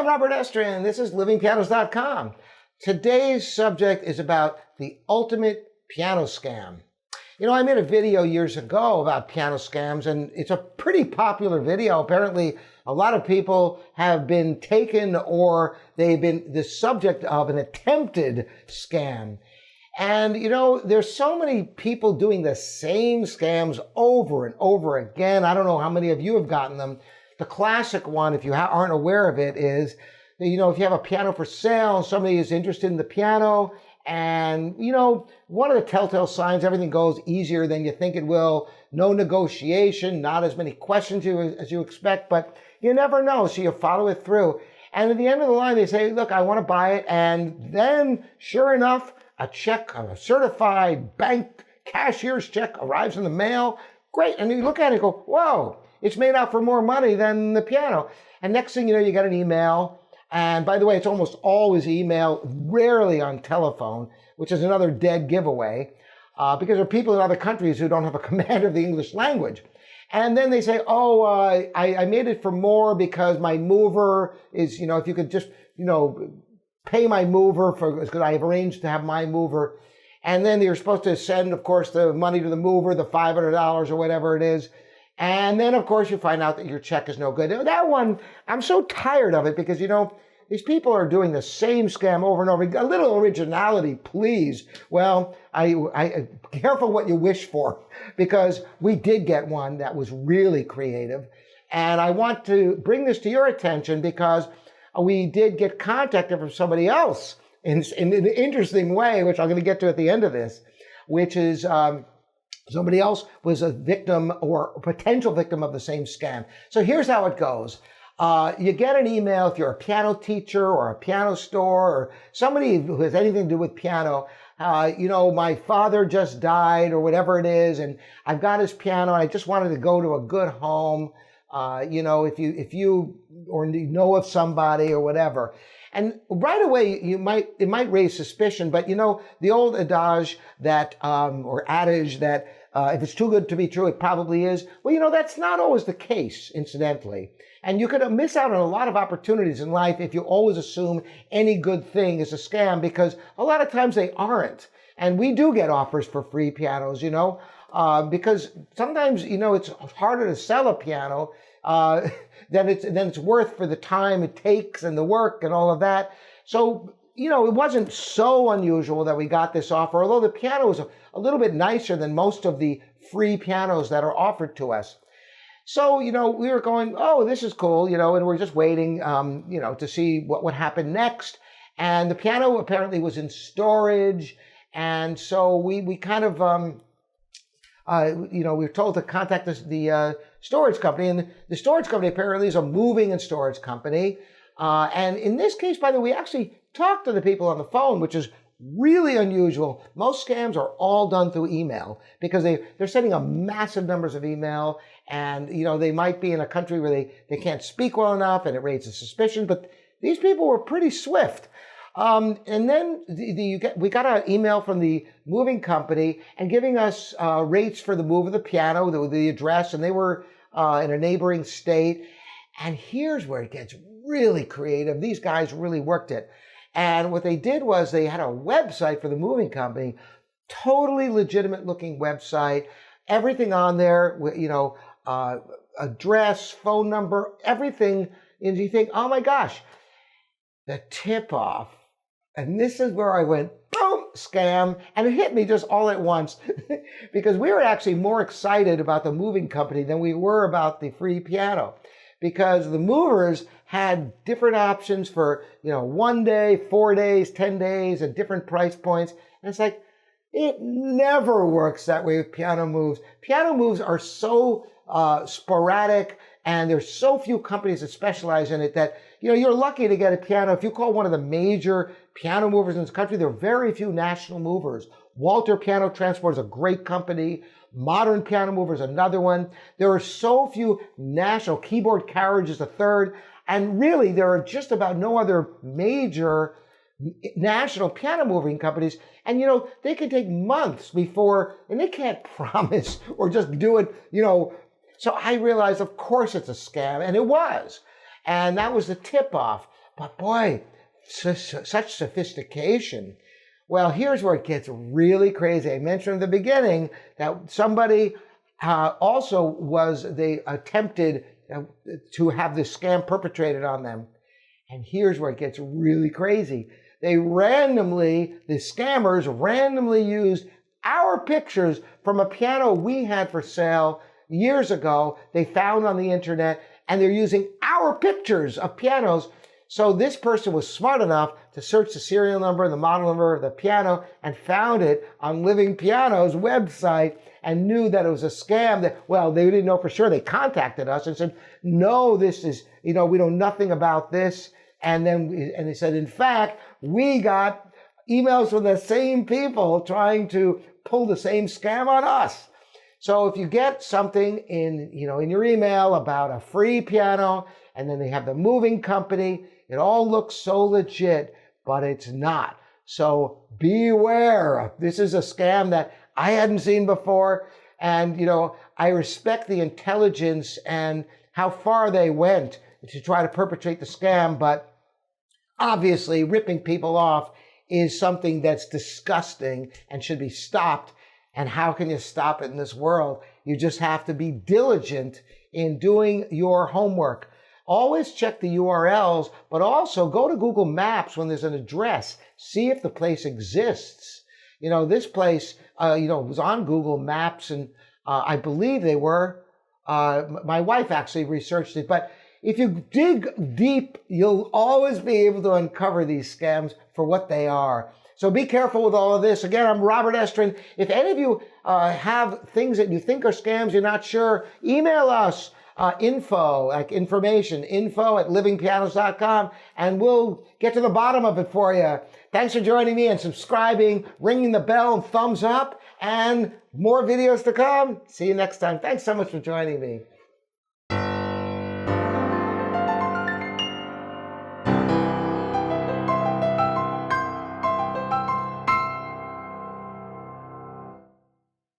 Robert Estrin. This is livingpianos.com. Today's subject is about the ultimate piano scam. You know, I made a video years ago about piano scams, and it's a pretty popular video. Apparently, a lot of people have been taken or they've been the subject of an attempted scam. And, you know, there's so many people doing the same scams over and over again. I don't know how many of you have gotten them. The classic one, if you aren't aware of it, is, you know, if you have a piano for sale and somebody is interested in the piano, and, you know, one of the telltale signs, everything goes easier than you think it will. No negotiation, not as many questions as you expect, but you never know, so you follow it through. And at the end of the line, they say, look, I want to buy it. And then, sure enough, a check, a certified bank cashier's check arrives in the mail. Great. And you look at it and go, whoa, it's made out for more money than the piano. And next thing you know, you get an email. And by the way, it's almost always email, rarely on telephone, which is another dead giveaway, because there are people in other countries who don't have a command of the English language. And then they say, oh, I made it for more because my mover is, you know, if you could just, you know, pay my mover because I have arranged to have my mover. And then you're supposed to send, of course, the money to the mover, the $500 or whatever it is. And then, of course, you find out that your check is no good. That one, I'm so tired of it because, you know, these people are doing the same scam over and over. A little originality, please. Well, I careful what you wish for, because we did get one that was really creative. And I want to bring this to your attention because we did get contacted from somebody else in an interesting way, which I'm going to get to at the end of this, which is somebody else was a victim or a potential victim of the same scam. So here's how it goes. You get an email if you're a piano teacher or a piano store or somebody who has anything to do with piano. You know, my father just died or whatever it is, and I've got his piano and I just wanted to go to a good home. You know, if you or know of somebody or whatever. And right away, it might raise suspicion, but you know, the old adage that, or adage that, if it's too good to be true, it probably is. Well, you know, that's not always the case, incidentally. And you could miss out on a lot of opportunities in life if you always assume any good thing is a scam, because a lot of times they aren't. And we do get offers for free pianos, you know, because sometimes, you know, it's harder to sell a piano than it's worth for the time it takes and the work and all of that. So, you know, it wasn't so unusual that we got this offer, although the piano was a little bit nicer than most of the free pianos that are offered to us. So, you know, we were going, oh, this is cool, you know, and we're just waiting, you know, to see what would happen next. And the piano apparently was in storage. And so we kind of, you know, we were told to contact the storage company. And the storage company apparently is a moving and storage company. And in this case, by the way, we actually talked to the people on the phone, which is really unusual. Most scams are all done through email because they're sending a massive numbers of email, and you know, they might be in a country where they can't speak well enough and it raises suspicion, but these people were pretty swift. And then we got an email from the moving company and giving us rates for the move of the piano, the address, and they were in a neighboring state. And here's where it gets really creative. These guys really worked it. And what they did was they had a website for the moving company, totally legitimate looking website, everything on there, you know, address, phone number, everything. And you think, oh my gosh, the tip off. And this is where I went, boom, scam. And it hit me just all at once because we were actually more excited about the moving company than we were about the free piano, because the movers had different options for, you know, 1 day, 4 days, 10 days at different price points. And it's like, it never works that way with piano moves. Piano moves are so sporadic, and there's so few companies that specialize in it that, you know, you're lucky to get a piano. If you call one of the major piano movers in this country, there are very few national movers. Walter Piano Transport is a great company. Modern Piano Mover is another one. There are so few national. Keyboard Carriage is a third. And really, there are just about no other major national piano moving companies. And, you know, they can take months before, and they can't promise or just do it, you know. So I realized, of course, it's a scam, and it was. And that was the tip-off. But boy, such sophistication. Well, here's where it gets really crazy. I mentioned at the beginning that somebody they attempted to have this scam perpetrated on them. And here's where it gets really crazy. The scammers randomly used our pictures from a piano we had for sale years ago. They found on the internet, and they're using our pictures of pianos. So this person was smart enough to search the serial number and the model number of the piano and found it on Living Piano's website and knew that it was a scam. They didn't know for sure. They contacted us and said, no, this is, we know nothing about this. And they said, in fact, we got emails from the same people trying to pull the same scam on us. So if you get something in your email about a free piano, and then they have the moving company, it all looks so legit, but it's not. So beware. This is a scam that I hadn't seen before. And, I respect the intelligence and how far they went to try to perpetrate the scam, but obviously ripping people off is something that's disgusting and should be stopped. And how can you stop it in this world? You just have to be diligent in doing your homework. Always check the URLs, but also go to Google Maps when there's an address. See if the place exists. This place, was on Google Maps, and I believe they were. My wife actually researched it, but if you dig deep, you'll always be able to uncover these scams for what they are. So be careful with all of this. Again, I'm Robert Estrin. If any of you have things that you think are scams, you're not sure, email us. Info at livingpianos.com, and we'll get to the bottom of it for you. Thanks for joining me and subscribing, ringing the bell, and thumbs up, and more videos to come. See you next time. Thanks so much for joining me.